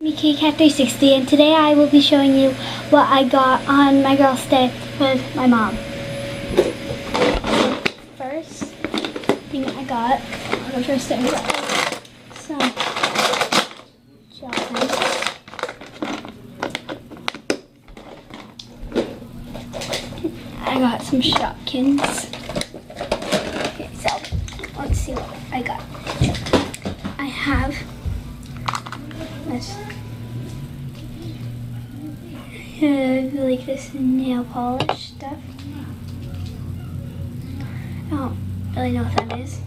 Mickey Cat 360, and today I will be showing you what I got on my girl's day with my mom. First thing I got, I'll go first and grab some chocolates. I got some Shopkins. Okay, so let's see what I got. I have this. Like this nail polish stuff. I don't really know what that is.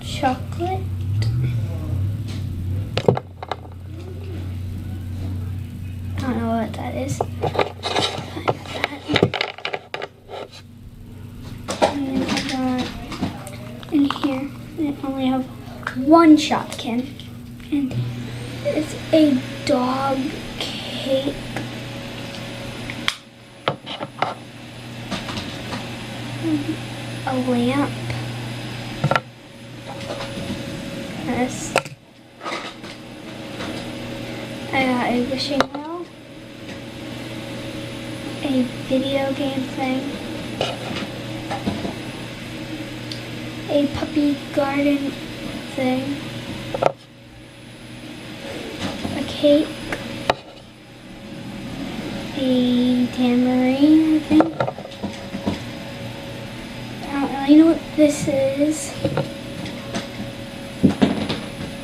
Chocolate. I don't know what that is. I got that. And I got in here, I only have one Shopkin. And it's a dog cake. A lamp. This. I got a wishing well. A video game thing. A puppy garden thing. A cake. A tamarine, I think. I don't really know what this is. I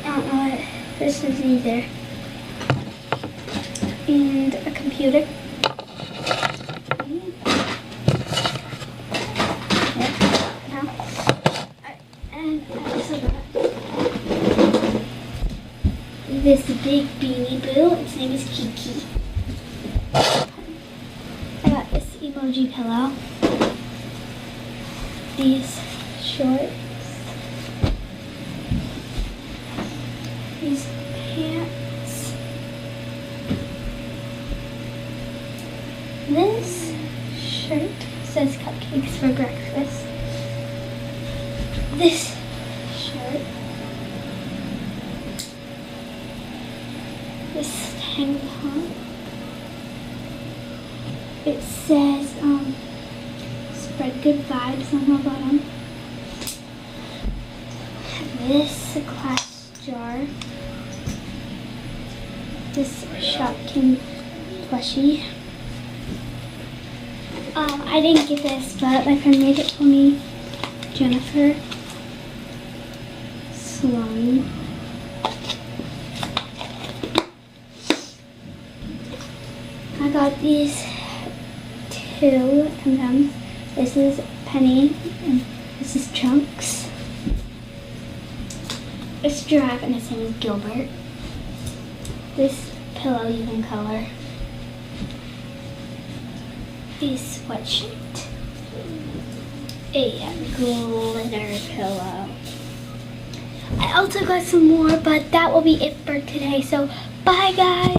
don't know what this is either. And a computer. And I also got this big Beanie Boo. Its name is Kiki. I got this emoji pillow. These shorts. These pants. This shirt says cupcakes for breakfast. This shirt. This tank top. It says, spread good vibes on the bottom. This glass jar. This Shopkin plushie. I didn't get this, but my friend made it for me. Jennifer. Slime. I got these two M&Ms. This is Penny and this is Chunks. This giraffe and his name is Gilbert. This pillow you can color. This sweatshirt. A glitter pillow. I also got some more, but that will be it for today. So bye guys.